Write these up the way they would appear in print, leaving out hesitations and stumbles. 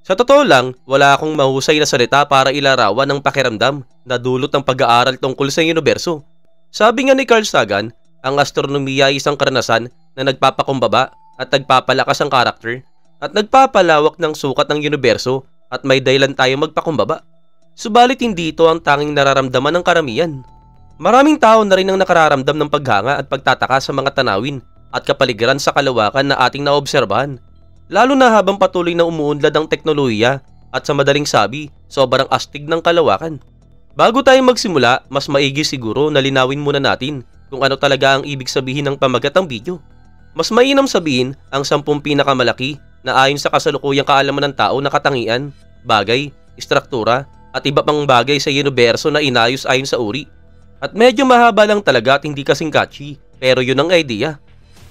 Sa totoo lang, wala akong mahusay na salita para ilarawan ng pakiramdam na dulot ng pag-aaral tungkol sa universo. Sabi nga ni Carl Sagan, ang astronomiya ay isang karanasan na nagpapakumbaba at nagpapalakas ang karakter at nagpapalawak ng sukat ng universo at may dahilan tayo magpakumbaba. Subalit hindi ito ang tanging nararamdaman ng karamihan. Maraming tao na rin ang nakararamdam ng paghanga at pagtataka sa mga tanawin at kapaligiran sa kalawakan na ating naobserbahan. Lalo na habang patuloy na umuunlad ang teknolohiya at sa madaling sabi, sobrang astig ng kalawakan. Bago tayo magsimula, mas maigi siguro na linawin muna natin kung ano talaga ang ibig sabihin ng pamagat ng video. Mas mainam sabihin ang 10 pinakamalaki na ayon sa kasalukuyang kaalaman ng tao na katangian, bagay, istruktura at iba pang bagay sa universo na inayos ayon sa uri. At medyo mahaba lang talaga at hindi kasing catchy, pero yun ang idea.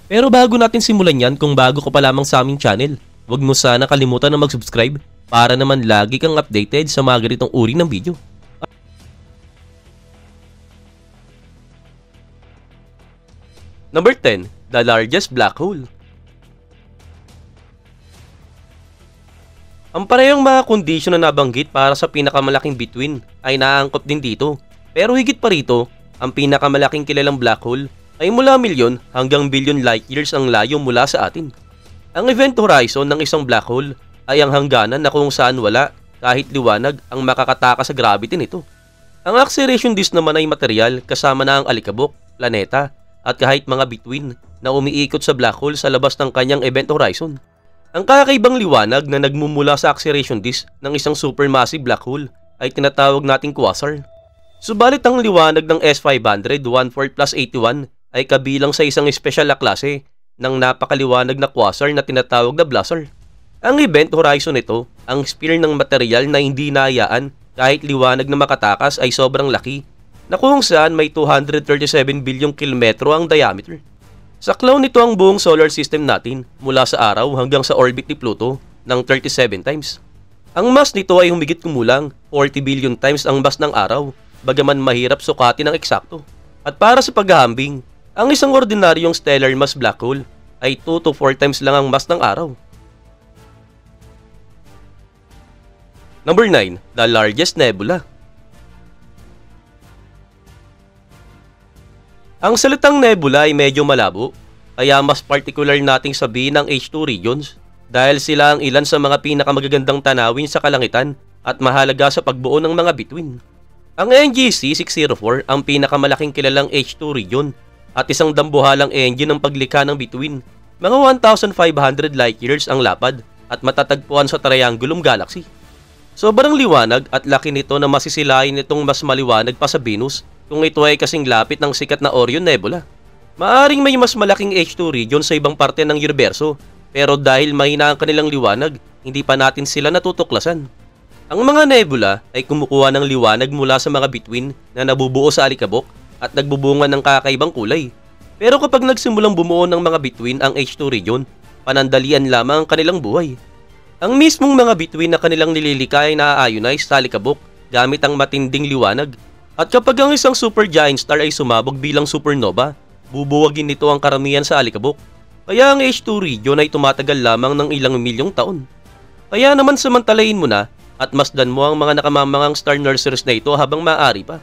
Pero bago natin simulan yan, kung bago ka pa lamang sa aming channel, huwag mo sana kalimutan na mag-subscribe para naman lagi kang updated sa mga ganitong uri ng video. Number 10. The largest black hole. Ang parehong mga kondisyon na nabanggit para sa pinakamalaking bituin ay naaangkop din dito. Pero higit pa rito, ang pinakamalaking kilalang black hole ay mula milyon hanggang bilyon light years ang layo mula sa atin. Ang event horizon ng isang black hole ay ang hangganan na kung saan wala kahit liwanag ang makakataka sa gravity nito. Ang acceleration disk naman ay material kasama na ang alikabok, planeta at kahit mga bituin na umiikot sa black hole sa labas ng kanyang event horizon. Ang kakaibang liwanag na nagmumula sa acceleration disk ng isang supermassive black hole ay tinatawag nating quasar. Subalit ang liwanag ng S500 1/4+81 ay kabilang sa isang espesyal na klase ng napakaliwanag na quasar na tinatawag na blazar. Ang event horizon nito, ang sphere ng material na hindi nahayaan kahit liwanag na makatakas ay sobrang laki na kung saan may 237 bilyong kilometro ang diameter. Saklaw nito ang buong solar system natin mula sa araw hanggang sa orbit ni Pluto ng 37 times. Ang mass nito ay humigit kumulang 40 billion times ang mass ng araw, bagaman mahirap sukatin ng eksakto. At para sa paghahambing, ang isang ordinaryong stellar mass black hole ay 2 to 4 times lang ang mass ng araw. Number 9. The largest nebula. Ang salitang nebula ay medyo malabo, kaya mas particular nating sabihin ang H2 regions dahil sila ang ilan sa mga pinakamagagandang tanawin sa kalangitan at mahalaga sa pagbuo ng mga bituin. Ang NGC 604 ang pinakamalaking kilalang H2 region at isang dambuhalang engine ng paglikha ng bituin. Mga 1,500 light years ang lapad at matatagpuan sa Triangulum Galaxy. Sobrang liwanag at laki nito na masisilayin nitong mas maliwanag pa sa Venus kung ito ay kasing lapit ng sikat na Orion Nebula. Maaring may mas malaking H2 region sa ibang parte ng universo, pero dahil mahina ang kanilang liwanag, hindi pa natin sila natutuklasan. Ang mga nebula ay kumukuha ng liwanag mula sa mga bituin na nabubuo sa alikabok at nagbubunga ng kakaibang kulay. Pero kapag nagsimulang bumuo ng mga bituin ang H2 region, panandalian lamang ang kanilang buhay. Ang mismong mga bituin na kanilang nililika ay na-ionize sa alikabok gamit ang matinding liwanag. At kapag ang isang supergiant star ay sumabog bilang supernova, bubuwagin nito ang karamihan sa alikabok. Kaya ang H2 region ay tumatagal lamang ng ilang milyong taon. Kaya naman samantalahin mo na at masdan mo ang mga nakamamangang star nurseries na ito habang maaari pa.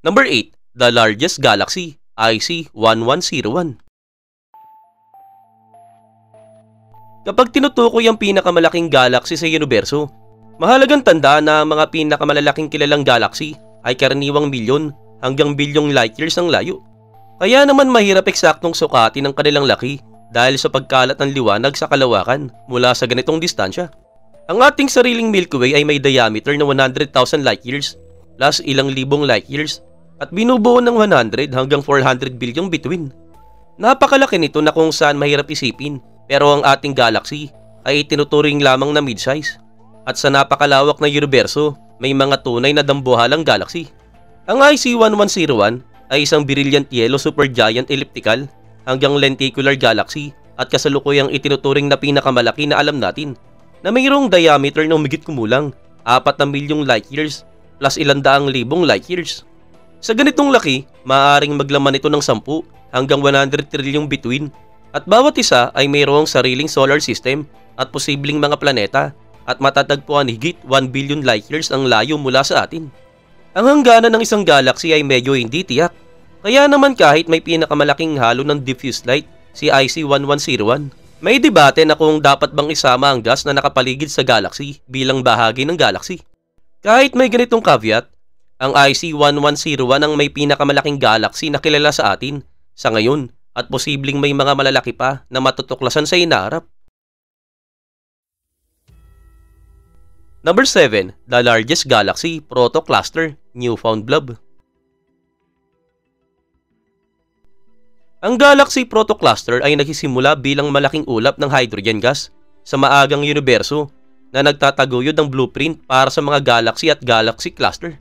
Number 8. The largest galaxy, IC 1101. Kapag tinutukoy ang pinakamalaking galaxy sa universo, mahalagang tandaan na ang mga pinakamalalaking kilalang galaxy ay karaniwang milyon hanggang bilyong light years ang layo. Kaya naman mahirap eksaktong sukatin ang kanilang laki dahil sa pagkalat ng liwanag sa kalawakan mula sa ganitong distansya. Ang ating sariling Milky Way ay may diameter na 100,000 light years plus ilang libong light years at binubuo ng 100 hanggang 400 bilyong bituin. Napakalaki nito na kung saan mahirap isipin, pero ang ating galaxy ay tinuturing lamang na mid-size. At sa napakalawak na universo, may mga tunay na dambuhalang galaxy. Ang IC 1101 ay isang brilliant yellow supergiant elliptical hanggang lenticular galaxy at kasalukuyang itinuturing na pinakamalaki na alam natin na mayroong diameter na humigit kumulang 4 na milyong light years plus 100,000 light years. Sa ganitong laki, maaaring maglaman ito ng 10 hanggang 100 trilyong bituin At bawat isa ay mayroong sariling solar system at posibleng mga planeta at matatagpuan higit 1 billion light years ang layo mula sa atin. Ang hangganan ng isang galaxy ay medyo hindi tiyak. Kaya naman kahit may pinakamalaking halo ng diffuse light, si IC1101, may debate na kung dapat bang isama ang gas na nakapaligid sa galaxy bilang bahagi ng galaxy. Kahit may ganitong caveat, ang IC1101 ang may pinakamalaking galaxy na kilala sa atin sa ngayon at posibleng may mga malalaki pa na matutuklasan sa inaharap. Number 7. The largest galaxy protocluster, Newfound Blob. Ang galaxy protocluster ay nagsisimula bilang malaking ulap ng hydrogen gas sa maagang universo na nagtataguyod ng blueprint para sa mga galaxy at galaxy cluster.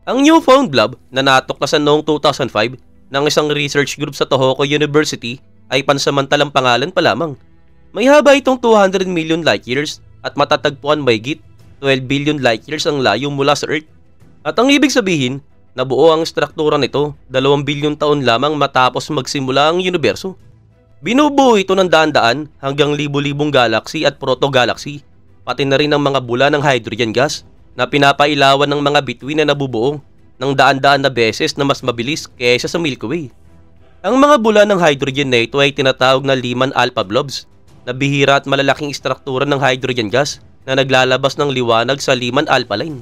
Ang Newfound Blob na natuklasan noong 2005 ng isang research group sa Tohoku University ay pansamantalang pangalan pa lamang. May haba itong 200 million light years at matatagpuan mahigit 12 billion light years ang layo mula sa Earth. At ang ibig sabihin, nabuo ang struktura nito 2 bilyon taon lamang matapos magsimula ang universo. Binubuo ito ng daan-daan hanggang libu-libong galaxy at proto-galaxy, pati na rin ang mga bula ng hydrogen gas na pinapailawan ng mga bituin na nabubuo ng daan-daan na beses na mas mabilis kaysa sa Milky Way. Ang mga bula ng hydrogen na ito ay tinatawag na Lyman alpha blobs, na bihira at malalaking struktura ng hydrogen gas na naglalabas ng liwanag sa Lyman alpha line.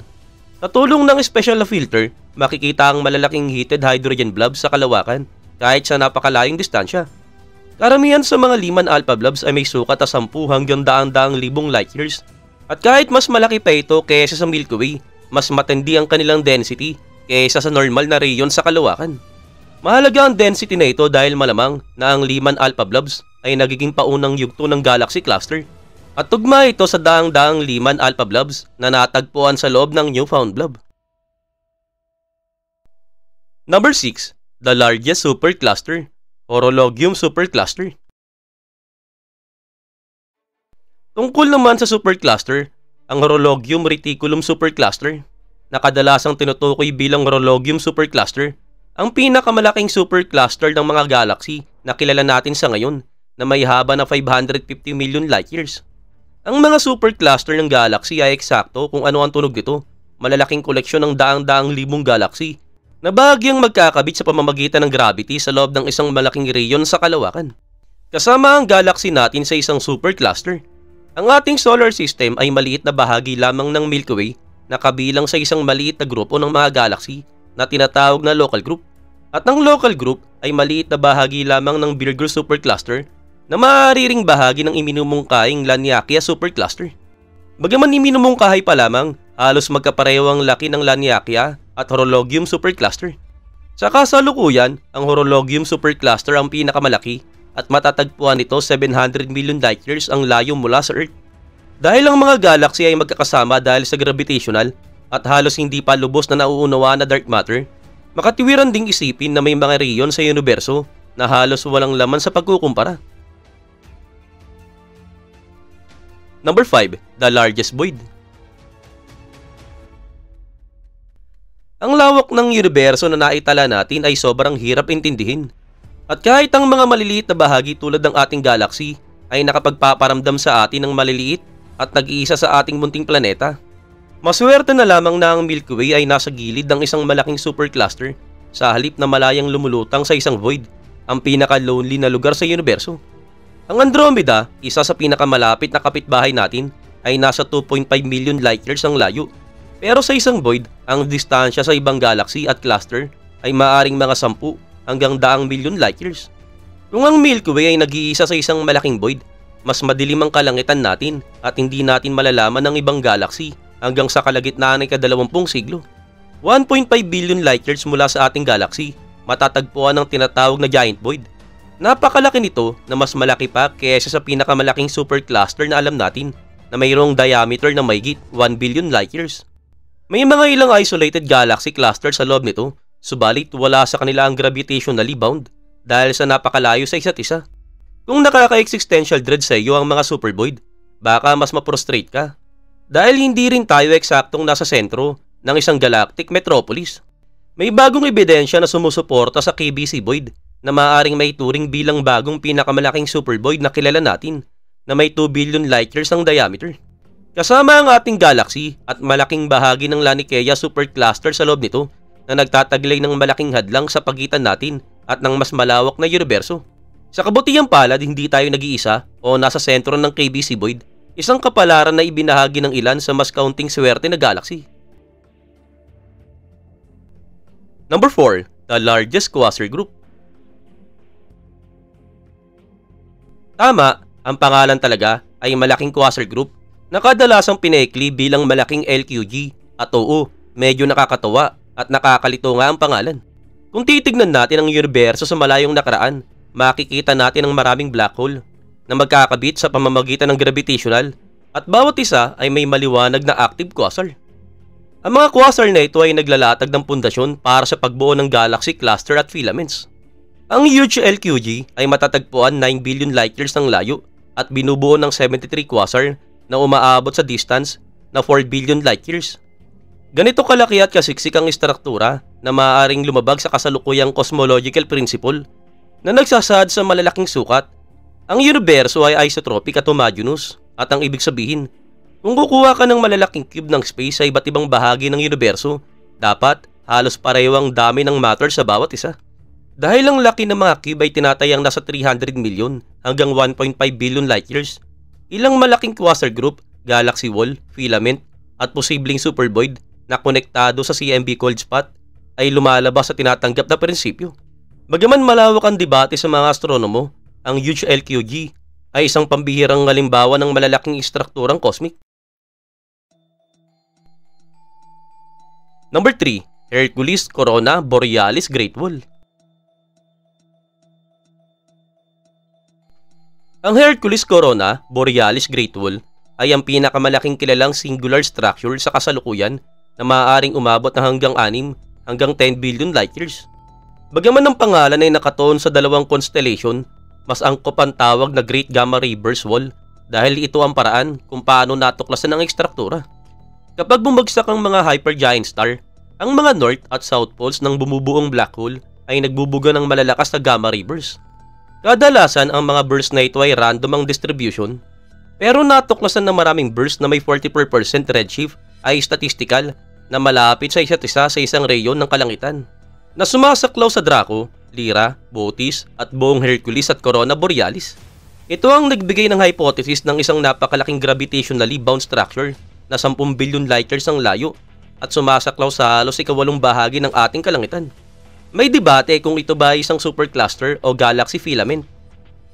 Sa tulong ng special na filter, makikita ang malalaking heated hydrogen blobs sa kalawakan kahit sa napakalayong distansya. Karamihan sa mga Lyman alpha blobs ay may sukat na 10 hanggang daang-daang libong light years. At kahit mas malaki pa ito kaysa sa Milky Way, mas matindi ang kanilang density kaysa sa normal na rayon sa kalawakan. Mahalaga ang density na ito dahil malamang na ang Lyman alpha blobs ay nagiging paunang yugto ng galaxy cluster. At tugma ito sa daang-daang Lyman alpha blobs na natagpuan sa loob ng Newfound Blob. Number 6. The largest supercluster, Horologium supercluster. Tungkol naman sa supercluster, ang Horologium reticulum supercluster, na kadalasang tinutukoy bilang Horologium supercluster, ang pinakamalaking supercluster ng mga galaxy na kilala natin sa ngayon na may haba na 550 million light years. Ang mga supercluster ng galaxy ay eksakto kung ano ang tunog nito, malalaking koleksyon ng daang-daang libong galaxy na bahagyang magkakabit sa pamamagitan ng gravity sa loob ng isang malaking rayon sa kalawakan. Kasama ang galaxy natin sa isang supercluster. Ang ating solar system ay maliit na bahagi lamang ng Milky Way na kabilang sa isang maliit na grupo ng mga galaxy na tinatawag na local group. At ang local group ay maliit na bahagi lamang ng Virgo supercluster na maaari ring bahagi ng iminumungkahing Laniakea supercluster. Bagaman iminumungkahay pa lamang, halos magkapareho ang laki ng Laniakea at Horologium supercluster. Sa kasalukuyan, ang Horologium supercluster ang pinakamalaki at matatagpuan nito 700 million light years ang layo mula sa Earth. Dahil ang mga galaxy ay magkakasama dahil sa gravitational at halos hindi pa lubos na nauunawaan na dark matter, makatiwiran ding isipin na may mga rayon sa universo na halos walang laman sa pagkukumpara. Number 5. The largest void. Ang lawak ng universo na naitala natin ay sobrang hirap intindihin. At kahit ang mga maliliit na bahagi tulad ng ating galaxy ay nakapagpaparamdam sa atin ng maliliit at nag-iisa sa ating munting planeta, maswerte na lamang na ang Milky Way ay nasa gilid ng isang malaking supercluster sa halip na malayang lumulutang sa isang void, ang pinaka-lonely na lugar sa universo. Ang Andromeda, isa sa pinakamalapit na kapitbahay natin, ay nasa 2.5 million light years ang layo. Pero sa isang void, ang distansya sa ibang galaxy at cluster ay maaring mga 10 hanggang 100 million light years. Kung ang Milky Way ay nag-iisa sa isang malaking void, mas madilim ang kalangitan natin at hindi natin malalaman ng ibang galaxy hanggang sa kalagitnaan ng ika-20 siglo. 1.5 billion light years mula sa ating galaxy, matatagpuan ang tinatawag na giant void. Napakalaki nito na mas malaki pa kaysa sa pinakamalaking supercluster na alam natin na mayroong diameter na mahigit 1 billion light years. May mga ilang isolated galaxy cluster sa loob nito, subalit wala sa kanila ang gravitationally bound dahil sa napakalayo sa isa't isa. Kung nakaka-existential dread sa iyo ang mga supervoid, baka mas ma-prostrate ka. Dahil hindi rin tayo eksaktong nasa sentro ng isang galactic metropolis. May bagong ebidensya na sumusuporta sa KBC void na maaaring maituring bilang bagong pinakamalaking supervoid na kilala natin na may 2 billion light years ang diameter. Kasama ang ating galaxy at malaking bahagi ng Laniakea supercluster sa loob nito na nagtataglay ng malaking hadlang sa pagitan natin at ng mas malawak na universo. Sa kabutihang palad, hindi tayo nag-iisa o nasa sentro ng KBC Void, isang kapalaran na ibinahagi ng ilan sa mas kaunting swerte na galaxy. Number 4. The largest quasar group. Tama, ang pangalan talaga ay malaking quasar group na kadalasang pinaikli bilang malaking LQG at oo, medyo nakakatawa at nakakalito nga ang pangalan. Kung titignan natin ang universo sa malayong nakaraan, makikita natin ang maraming black hole na magkakabit sa pamamagitan ng gravitational at bawat isa ay may maliwanag na active quasar. Ang mga quasar na ito ay naglalatag ng pundasyon para sa pagbuo ng galaxy cluster at filaments. Ang huge LQG ay matatagpuan 9 billion light years ng layo at binubuo ng 73 quasar na umaabot sa distance na 4 billion light years. Ganito kalaki at kasiksik ang istruktura na maaaring lumabag sa kasalukuyang cosmological principle na nagsasaad sa malalaking sukat. Ang universo ay isotropic at homogeneous at ang ibig sabihin, kung kukuha ka ng malalaking cube ng space sa iba't ibang bahagi ng universo, dapat halos pareho ang dami ng matter sa bawat isa. Dahil ang laki ng mga cube ay tinatayang nasa 300 million hanggang 1.5 billion light years, ilang malaking quasar group, galaxy wall, filament at posibleng supervoid na konektado sa CMB cold spot ay lumalabas sa tinatanggap na prinsipyo. Bagaman malawak ang debate sa mga astronomo, ang huge LQG ay isang pambihirang halimbawa ng malalaking istrukturang cosmic. Number 3. Hercules Corona Borealis Great Wall. Ang Hercules Corona Borealis Great Wall ay ang pinakamalaking kilalang singular structure sa kasalukuyan na maaaring umabot ng hanggang 6 hanggang 10 billion light years. Bagaman ang pangalan ay nakatuon sa dalawang constellation, mas angkop ang tawag na Great Gamma Ray Burst Wall dahil ito ang paraan kung paano natuklasan ang istruktura. Kapag bumagsak ang mga hypergiant star, ang mga north at south poles ng bumubuong black hole ay nagbubuga ng malalakas na gamma ray burst. Kadalasan ang mga burst na ito ay random ang distribution, pero natuklasan na maraming burst na may 44% redshift ay statistical na malapit sa isa't isa sa isang rayon ng kalangitan, na sumasaklaw sa Draco, Lyra, Bootes at buong Hercules at Corona Borealis. Ito ang nagbigay ng hypothesis ng isang napakalaking gravitationally bound structure na 10 billion light years ang layo at sumasaklaw sa halos ikawalong bahagi ng ating kalangitan. May debate kung ito ba ay isang supercluster o galaxy filament.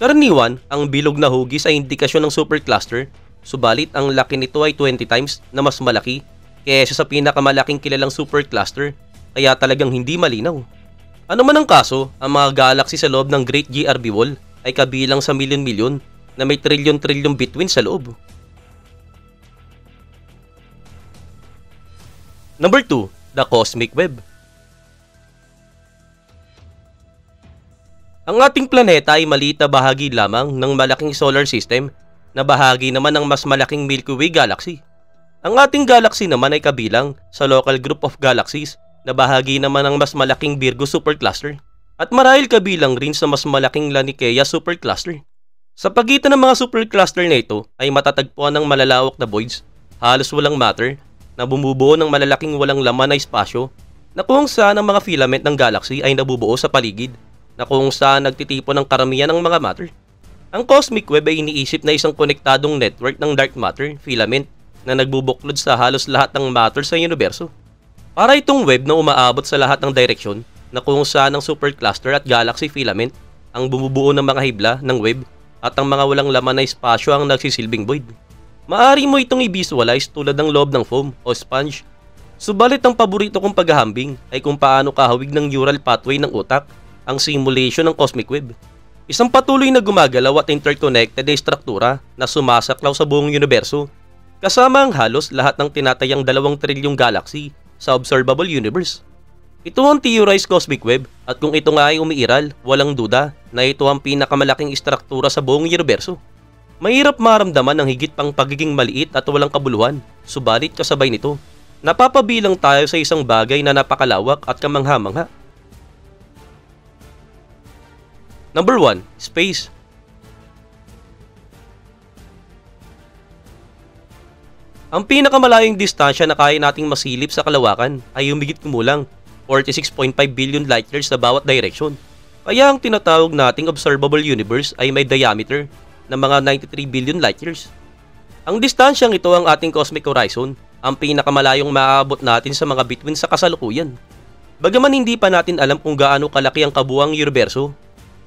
Karaniwan, ang bilog na hugis ay indikasyon ng supercluster, subalit ang laki nito ay 20 times na mas malaki kaysa sa pinakamalaking kilalang supercluster, kaya talagang hindi malinaw. Ano man ang kaso, ang mga galaxy sa loob ng Great GRB Wall ay kabilang sa milyon-milyon na may trilyon-trilyon between sa loob. Number 2. The Cosmic Web. Ang ating planeta ay maliit na bahagi lamang ng malaking solar system na bahagi naman ng mas malaking Milky Way galaxy. Ang ating galaxy naman ay kabilang sa local group of galaxies na bahagi naman ng mas malaking Virgo supercluster at marahil kabilang rin sa mas malaking Laniakea supercluster. Sa pagitan ng mga supercluster na ito ay matatagpuan ng malalawak na voids, halos walang matter, na bumubuo ng malalaking walang laman na espasyo na kung saan ang mga filament ng galaxy ay nabubuo sa paligid, na kung saan nagtitipon ng karamihan ng mga matter. Ang cosmic web ay iniisip na isang konektadong network ng dark matter filament na nagbubuklod sa halos lahat ng matter sa universo. Para itong web na umaabot sa lahat ng direksyon na kung saan ang supercluster at galaxy filament ang bumubuo ng mga hibla ng web at ang mga walang laman na espasyo ang nagsisilbing void. Maaari mo itong i-visualize tulad ng loob ng foam o sponge. Subalit ang paborito kong paghahambing ay kung paano kahawig ng neural pathway ng utak ang simulation ng cosmic web. Isang patuloy na gumagalaw at interconnected na struktura na sumasaklaw sa buong universo, kasama ang halos lahat ng tinatayang 2 trilyong galaxy sa observable universe. Ito ang theorized cosmic web at kung ito nga ay umiiral, walang duda na ito ang pinakamalaking istruktura sa buong universo. Mahirap maramdaman ang higit pang pagiging maliit at walang kabuluhan, subalit kasabay nito, napapabilang tayo sa isang bagay na napakalawak at kamangha-mangha. Number 1. Space. Ang pinakamalayong distansya na kaya nating masilip sa kalawakan ay humigit kumulang 46.5 billion light years sa bawat direction. Kaya ang tinatawag nating observable universe ay may diameter na mga 93 billion light years. Ang distansyang ito ang ating cosmic horizon, ang pinakamalayong maaabot natin sa mga bituin sa kasalukuyan. Bagaman hindi pa natin alam kung gaano kalaki ang kabuuang universo,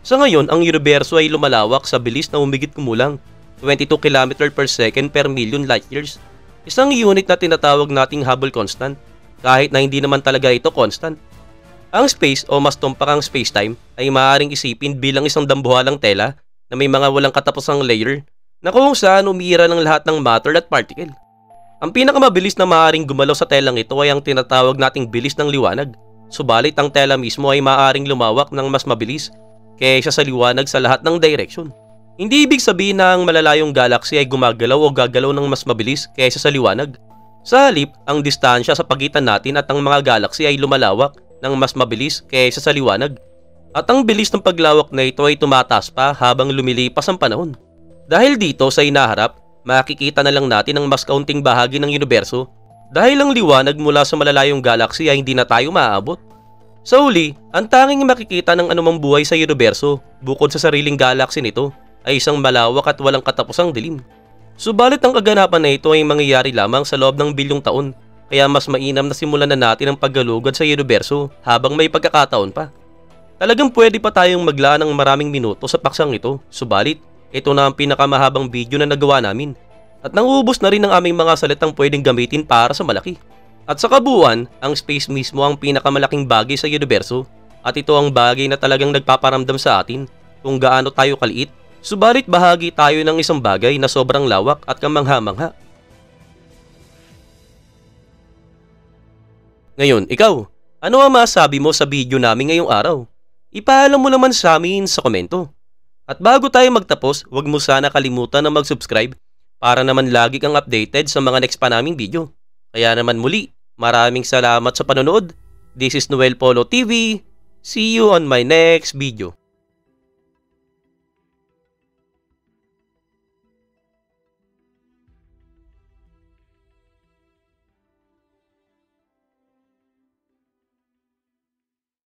sa ngayon ang universo ay lumalawak sa bilis na humigit kumulang 22 km per second per million light years. Isang unit na tinatawag nating Hubble constant, kahit na hindi naman talaga ito constant. Ang space o mas tumpakang spacetime ay maaaring isipin bilang isang dambuhalang tela na may mga walang katapusang layer na kung saan umiira ng lahat ng matter at particle. Ang pinakamabilis na maaaring gumalaw sa telang ito ay ang tinatawag nating bilis ng liwanag, subalit ang tela mismo ay maaaring lumawak ng mas mabilis kaysa sa liwanag sa lahat ng direction. Hindi ibig sabihin na ang malalayong galaxy ay gumagalaw o gagalaw ng mas mabilis kaysa sa liwanag. Sa halip, ang distansya sa pagitan natin at ang mga galaxy ay lumalawak ng mas mabilis kaysa sa liwanag. At ang bilis ng paglawak na ito ay tumataas pa habang lumilipas ang panahon. Dahil dito sa inaharap, makikita na lang natin ang mas kaunting bahagi ng universo dahil ang liwanag mula sa malalayong galaxy ay hindi na tayo maaabot. Sa huli, ang tanging makikita ng anumang buhay sa universo bukod sa sariling galaxy nito ay isang malawak at walang katapusang dilim. Subalit ang kaganapan na ito ay mangyayari lamang sa loob ng bilyong taon, kaya mas mainam na simulan na natin ang paggalugad sa universo habang may pagkakataon pa. Talagang pwede pa tayong maglaan ng maraming minuto sa paksang ito, subalit ito na ang pinakamahabang video na nagawa namin at nanguubos na rin ang aming mga salitang pwedeng gamitin para sa malaki. At sa kabuuan, ang space mismo ang pinakamalaking bagay sa universo at ito ang bagay na talagang nagpaparamdam sa atin kung gaano tayo kaliit. Subalit bahagi tayo ng isang bagay na sobrang lawak at kamangha-mangha. Ngayon, ikaw, ano ang masabi mo sa video namin ngayong araw? Ipaalam mo naman sa amin sa komento. At bago tayo magtapos, huwag mo sana kalimutan na mag-subscribe para naman lagi kang updated sa mga next pa naming video. Kaya naman muli, maraming salamat sa panonood. This is Noel Polo TV. See you on my next video.